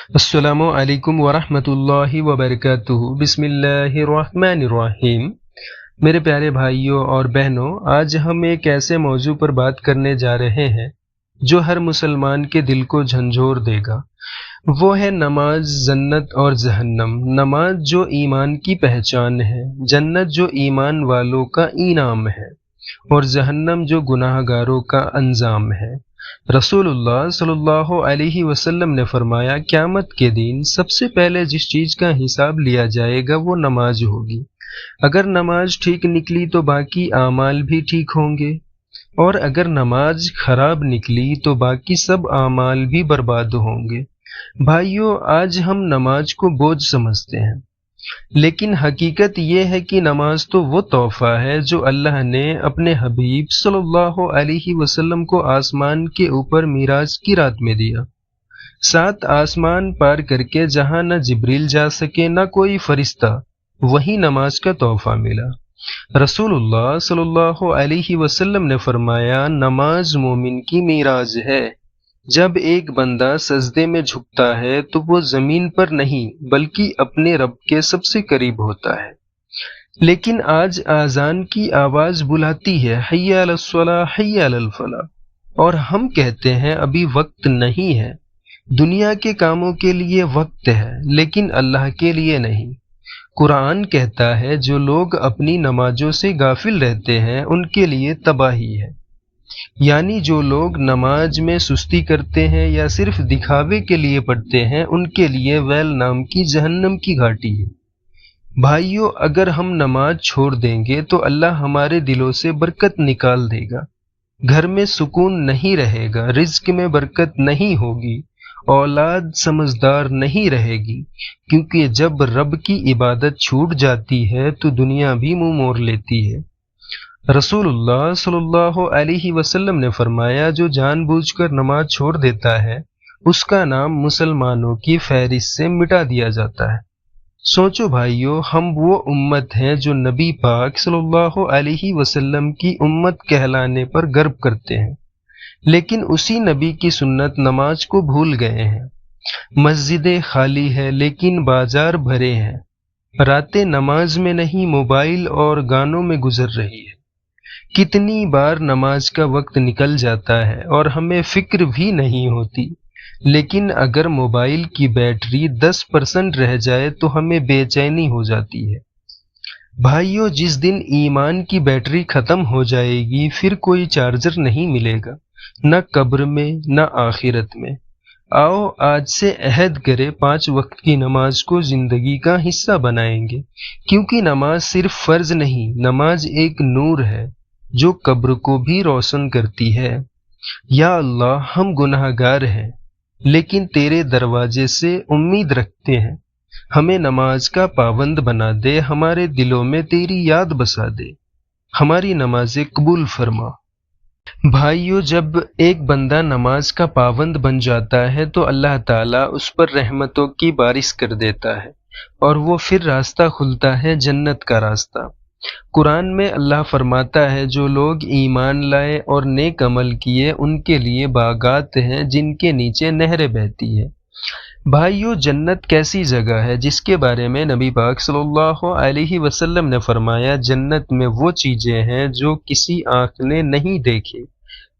السلام علیکم ورحمۃ اللہ وبرکاتہ۔ بسم اللہ الرحمن الرحیم۔ میرے پیارے بھائیوں اور بہنوں، آج ہم ایک ایسے موضوع پر بات کرنے جا رہے ہیں جو ہر مسلمان کے دل کو جھنجھوڑ دے گا۔ وہ ہے نماز، جنت اور جہنم۔ نماز جو ایمان کی پہچان ہے، جنت جو ایمان والوں کا انعام ہے، اور جہنم جو گناہ گاروں کا انجام ہے۔ رسول اللہ صلی اللہ علیہ وسلم نے فرمایا، قیامت کے دن سب سے پہلے جس چیز کا حساب لیا جائے گا وہ نماز ہوگی۔ اگر نماز ٹھیک نکلی تو باقی اعمال بھی ٹھیک ہوں گے، اور اگر نماز خراب نکلی تو باقی سب اعمال بھی برباد ہوں گے۔ بھائیو، آج ہم نماز کو بوجھ سمجھتے ہیں، لیکن حقیقت یہ ہے کہ نماز تو وہ تحفہ ہے جو اللہ نے اپنے حبیب صلی اللہ علیہ وسلم کو آسمان کے اوپر معراج کی رات میں دیا۔ 7 آسمان پار کر کے جہاں نہ جبریل جا سکے نہ کوئی فرشتہ، وہی نماز کا تحفہ ملا۔ رسول اللہ صلی اللہ علیہ وسلم نے فرمایا، نماز مومن کی معراج ہے۔ جب ایک بندہ سجدے میں جھکتا ہے تو وہ زمین پر نہیں بلکہ اپنے رب کے سب سے قریب ہوتا ہے۔ لیکن آج اذان کی آواز بلاتی ہے، حی علی الصلاۃ حی علی الفلاح، اور ہم کہتے ہیں ابھی وقت نہیں ہے۔ دنیا کے کاموں کے لیے وقت ہے، لیکن اللہ کے لیے نہیں۔ قرآن کہتا ہے، جو لوگ اپنی نمازوں سے غافل رہتے ہیں ان کے لیے تباہی ہے۔ یعنی جو لوگ نماز میں سستی کرتے ہیں یا صرف دکھاوے کے لیے پڑھتے ہیں، ان کے لیے ویل نام کی جہنم کی گھاٹی ہے۔ بھائیو، اگر ہم نماز چھوڑ دیں گے تو اللہ ہمارے دلوں سے برکت نکال دے گا، گھر میں سکون نہیں رہے گا، رزق میں برکت نہیں ہوگی، اولاد سمجھدار نہیں رہے گی، کیونکہ جب رب کی عبادت چھوٹ جاتی ہے تو دنیا بھی منہ موڑ لیتی ہے۔ رسول اللہ صلی اللہ علیہ وسلم نے فرمایا، جو جان بوجھ کر نماز چھوڑ دیتا ہے اس کا نام مسلمانوں کی فہرست سے مٹا دیا جاتا ہے۔ سوچو بھائیو، ہم وہ امت ہیں جو نبی پاک صلی اللہ علیہ وسلم کی امت کہلانے پر گرو کرتے ہیں، لیکن اسی نبی کی سنت نماز کو بھول گئے ہیں۔ مسجدیں خالی ہیں لیکن بازار بھرے ہیں، راتیں نماز میں نہیں موبائل اور گانوں میں گزر رہی ہے۔ کتنی بار نماز کا وقت نکل جاتا ہے اور ہمیں فکر بھی نہیں ہوتی، لیکن اگر موبائل کی بیٹری 10% رہ جائے تو ہمیں بے چینی ہو جاتی ہے۔ بھائیو، جس دن ایمان کی بیٹری ختم ہو جائے گی پھر کوئی چارجر نہیں ملے گا، نہ قبر میں نہ آخرت میں۔ آؤ آج سے عہد کرے 5 وقت کی نماز کو زندگی کا حصہ بنائیں گے، کیونکہ نماز صرف فرض نہیں، نماز ایک نور ہے جو قبر کو بھی روشن کرتی ہے۔ یا اللہ، ہم گناہ گار ہیں لیکن تیرے دروازے سے امید رکھتے ہیں، ہمیں نماز کا پابند بنا دے، ہمارے دلوں میں تیری یاد بسا دے، ہماری نمازیں قبول فرما۔ بھائیو، جب ایک بندہ نماز کا پابند بن جاتا ہے تو اللہ تعالیٰ اس پر رحمتوں کی بارش کر دیتا ہے، اور وہ پھر راستہ کھلتا ہے جنت کا راستہ۔ قرآن میں اللہ فرماتا ہے، جو لوگ ایمان لائے اور نیک عمل کیے ان کے لیے باغات ہیں جن کے نیچے نہریں بہتی ہیں۔ بھائیو، جنت کیسی جگہ ہے جس کے بارے میں نبی پاک صلی اللہ علیہ وسلم نے فرمایا، جنت میں وہ چیزیں ہیں جو کسی آنکھ نے نہیں دیکھی،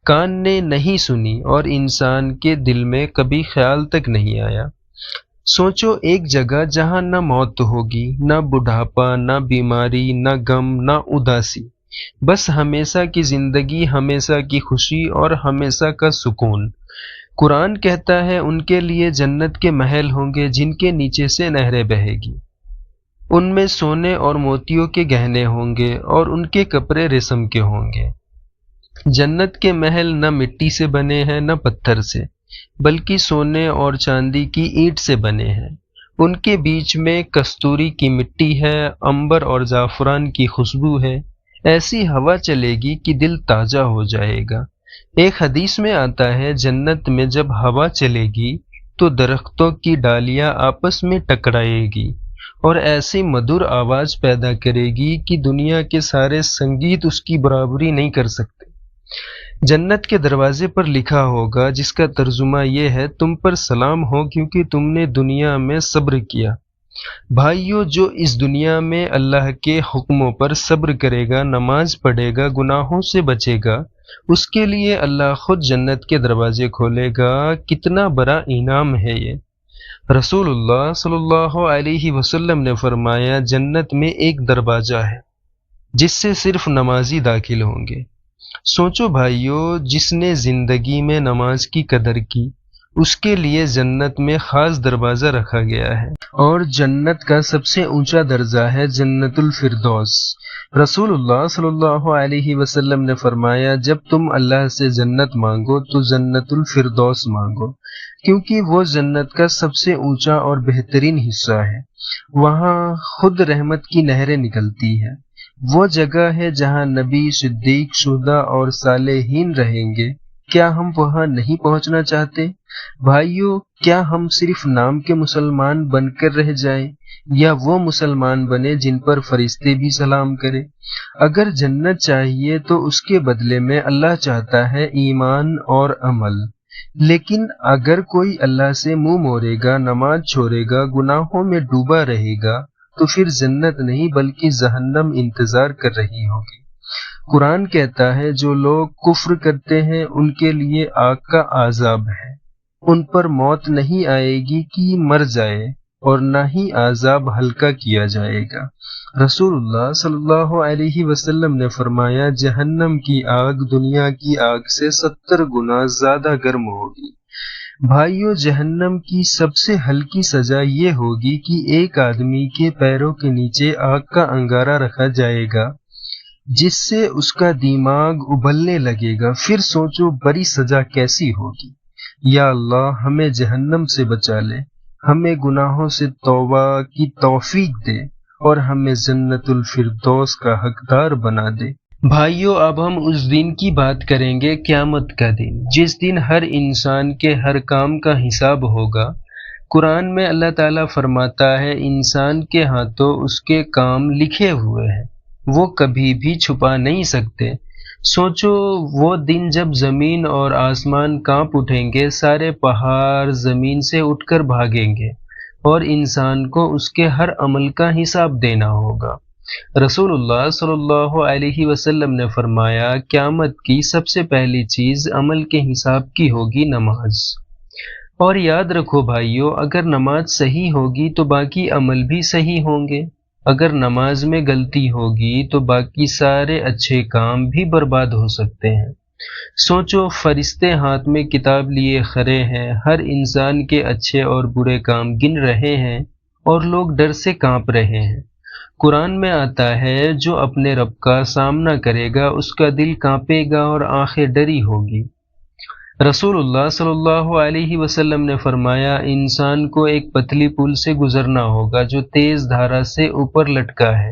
کان نے نہیں سنی اور انسان کے دل میں کبھی خیال تک نہیں آیا۔ سوچو، ایک جگہ جہاں نہ موت ہوگی، نہ بڑھاپا، نہ بیماری، نہ غم، نہ اداسی، بس ہمیشہ کی زندگی، ہمیشہ کی خوشی اور ہمیشہ کا سکون۔ قرآن کہتا ہے، ان کے لیے جنت کے محل ہوں گے جن کے نیچے سے نہریں بہے گی، ان میں سونے اور موتیوں کے گہنے ہوں گے اور ان کے کپڑے ریشم کے ہوں گے۔ جنت کے محل نہ مٹی سے بنے ہیں نہ پتھر سے، بلکہ سونے اور چاندی کی اینٹ سے بنے ہیں۔ ان کے بیچ میں کستوری کی مٹی ہے، عنبر اور زعفران کی خوشبو ہے، ایسی ہوا چلے گی کہ دل تازہ ہو جائے گا۔ ایک حدیث میں آتا ہے، جنت میں جب ہوا چلے گی تو درختوں کی ڈالیاں آپس میں ٹکرائے گی اور ایسی مدھر آواز پیدا کرے گی کہ دنیا کے سارے سنگیت اس کی برابری نہیں کر سکتے۔ جنت کے دروازے پر لکھا ہوگا، جس کا ترجمہ یہ ہے، تم پر سلام ہو کیونکہ تم نے دنیا میں صبر کیا۔ بھائیو، جو اس دنیا میں اللہ کے حکموں پر صبر کرے گا، نماز پڑھے گا، گناہوں سے بچے گا، اس کے لیے اللہ خود جنت کے دروازے کھولے گا۔ کتنا بڑا انعام ہے یہ! رسول اللہ صلی اللہ علیہ وسلم نے فرمایا، جنت میں ایک دروازہ ہے جس سے صرف نمازی داخل ہوں گے۔ سوچو بھائیو، جس نے زندگی میں نماز کی قدر کی، اس کے لیے جنت میں خاص دروازہ رکھا گیا ہے، اور جنت کا سب سے اونچا درجہ ہے جنت الفردوس۔ رسول اللہ صلی اللہ علیہ وسلم نے فرمایا، جب تم اللہ سے جنت مانگو تو جنت الفردوس مانگو، کیونکہ وہ جنت کا سب سے اونچا اور بہترین حصہ ہے۔ وہاں خود رحمت کی نہریں نکلتی ہیں۔ وہ جگہ ہے جہاں نبی، صدیق، شہداء اور صالحین رہیں گے۔ کیا ہم وہاں نہیں پہنچنا چاہتے؟ بھائیو، کیا ہم صرف نام کے مسلمان بن کر رہ جائیں، یا وہ مسلمان بنے جن پر فرشتے بھی سلام کریں؟ اگر جنت چاہیے تو اس کے بدلے میں اللہ چاہتا ہے ایمان اور عمل۔ لیکن اگر کوئی اللہ سے منہ موڑے گا، نماز چھوڑے گا، گناہوں میں ڈوبا رہے گا، تو پھر جنت نہیں بلکہ جہنم انتظار کر رہی ہوگی۔ قرآن کہتا ہے، جو لوگ کفر کرتے ہیں ان کے لیے آگ کا عذاب ہے، ان پر موت نہیں آئے گی کہ مر جائے، اور نہ ہی عذاب ہلکا کیا جائے گا۔ رسول اللہ صلی اللہ علیہ وسلم نے فرمایا، جہنم کی آگ دنیا کی آگ سے 70 گنا زیادہ گرم ہوگی۔ بھائیو، جہنم کی سب سے ہلکی سزا یہ ہوگی کہ ایک آدمی کے پیروں کے نیچے آگ کا انگارہ رکھا جائے گا، جس سے اس کا دماغ ابلنے لگے گا۔ پھر سوچو بڑی سزا کیسی ہوگی۔ یا اللہ، ہمیں جہنم سے بچا لے، ہمیں گناہوں سے توبہ کی توفیق دے، اور ہمیں جنت الفردوس کا حقدار بنا دے۔ بھائیو، اب ہم اس دن کی بات کریں گے، قیامت کا دن، جس دن ہر انسان کے ہر کام کا حساب ہوگا۔ قرآن میں اللہ تعالیٰ فرماتا ہے، انسان کے ہاتھوں اس کے کام لکھے ہوئے ہیں، وہ کبھی بھی چھپا نہیں سکتے۔ سوچو وہ دن جب زمین اور آسمان کانپ اٹھیں گے، سارے پہاڑ زمین سے اٹھ کر بھاگیں گے، اور انسان کو اس کے ہر عمل کا حساب دینا ہوگا۔ رسول اللہ صلی اللہ علیہ وسلم نے فرمایا، قیامت کی سب سے پہلی چیز عمل کے حساب کی ہوگی، نماز۔ اور یاد رکھو بھائیو، اگر نماز صحیح ہوگی تو باقی عمل بھی صحیح ہوں گے۔ اگر نماز میں غلطی ہوگی تو باقی سارے اچھے کام بھی برباد ہو سکتے ہیں۔ سوچو، فرشتے ہاتھ میں کتاب لیے کھڑے ہیں، ہر انسان کے اچھے اور برے کام گن رہے ہیں، اور لوگ ڈر سے کانپ رہے ہیں۔ قرآن میں آتا ہے، جو اپنے رب کا سامنا کرے گا اس کا دل کانپے گا اور آنکھیں ڈری ہوگی۔ رسول اللہ صلی اللہ علیہ وسلم نے فرمایا، انسان کو ایک پتلی پل سے گزرنا ہوگا جو تیز دھارا سے اوپر لٹکا ہے،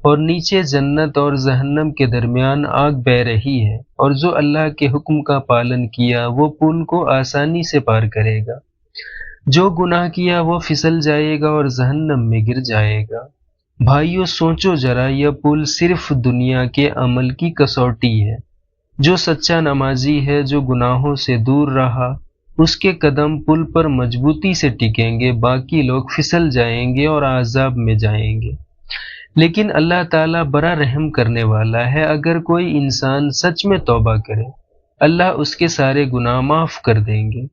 اور نیچے جنت اور جہنم کے درمیان آگ بہہ رہی ہے، اور جو اللہ کے حکم کا پالن کیا وہ پل کو آسانی سے پار کرے گا، جو گناہ کیا وہ پھسل جائے گا اور جہنم میں گر جائے گا۔ بھائیو، سوچو ذرا، یہ پل صرف دنیا کے عمل کی کسوٹی ہے۔ جو سچا نمازی ہے، جو گناہوں سے دور رہا، اس کے قدم پل پر مضبوطی سے ٹکیں گے، باقی لوگ پھسل جائیں گے اور عذاب میں جائیں گے۔ لیکن اللہ تعالیٰ بڑا رحم کرنے والا ہے، اگر کوئی انسان سچ میں توبہ کرے، اللہ اس کے سارے گناہ معاف کر دیں گے۔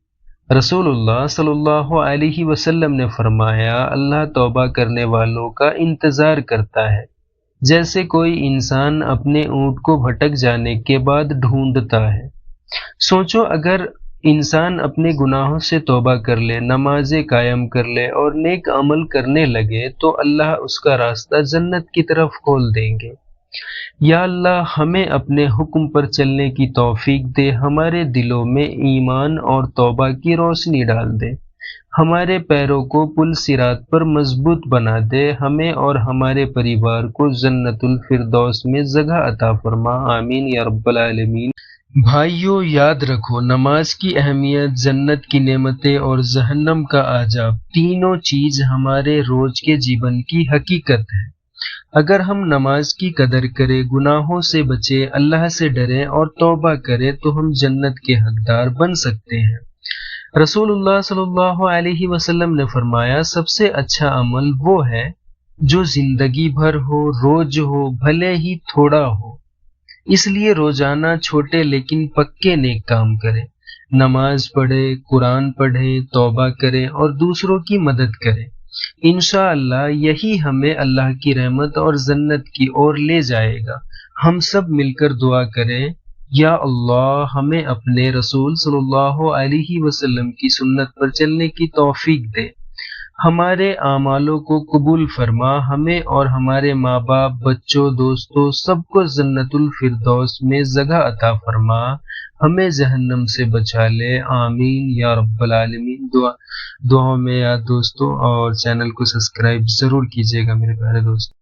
رسول اللہ صلی اللہ علیہ وسلم نے فرمایا، اللہ توبہ کرنے والوں کا انتظار کرتا ہے، جیسے کوئی انسان اپنے اونٹ کو بھٹک جانے کے بعد ڈھونڈتا ہے۔ سوچو، اگر انسان اپنے گناہوں سے توبہ کر لے، نمازیں قائم کر لے اور نیک عمل کرنے لگے، تو اللہ اس کا راستہ جنت کی طرف کھول دیں گے۔ یا اللہ، ہمیں اپنے حکم پر چلنے کی توفیق دے، ہمارے دلوں میں ایمان اور توبہ کی روشنی ڈال دے، ہمارے پیروں کو پل صراط پر مضبوط بنا دے، ہمیں اور ہمارے پریوار کو جنت الفردوس میں جگہ عطا فرما، آمین یا رب العالمین۔ بھائیو، یاد رکھو، نماز کی اہمیت، جنت کی نعمتیں اور جہنم کا عذاب، تینوں چیز ہمارے روز کے جیون کی حقیقت ہے۔ اگر ہم نماز کی قدر کریں، گناہوں سے بچیں، اللہ سے ڈریں اور توبہ کریں تو ہم جنت کے حقدار بن سکتے ہیں۔ رسول اللہ صلی اللہ علیہ وسلم نے فرمایا، سب سے اچھا عمل وہ ہے جو زندگی بھر ہو، روز ہو، بھلے ہی تھوڑا ہو۔ اس لیے روزانہ چھوٹے لیکن پکے نیک کام کریں، نماز پڑھے، قرآن پڑھے، توبہ کرے اور دوسروں کی مدد کرے۔ انشاءاللہ یہی ہمیں اللہ کی رحمت اور جنت کی اور لے جائے گا۔ ہم سب مل کر دعا کریں، یا اللہ ہمیں اپنے رسول صلی اللہ علیہ وسلم کی سنت پر چلنے کی توفیق دے، ہمارے اعمالوں کو قبول فرما، ہمیں اور ہمارے ماں باپ، بچوں، دوستوں سب کو جنت الفردوس میں جگہ عطا فرما، ہمیں جہنم سے بچا لے، آمین یا رب العالمین۔ دعاؤں میں یاد دوستوں، اور چینل کو سبسکرائب ضرور کیجیے گا میرے پیارے دوست۔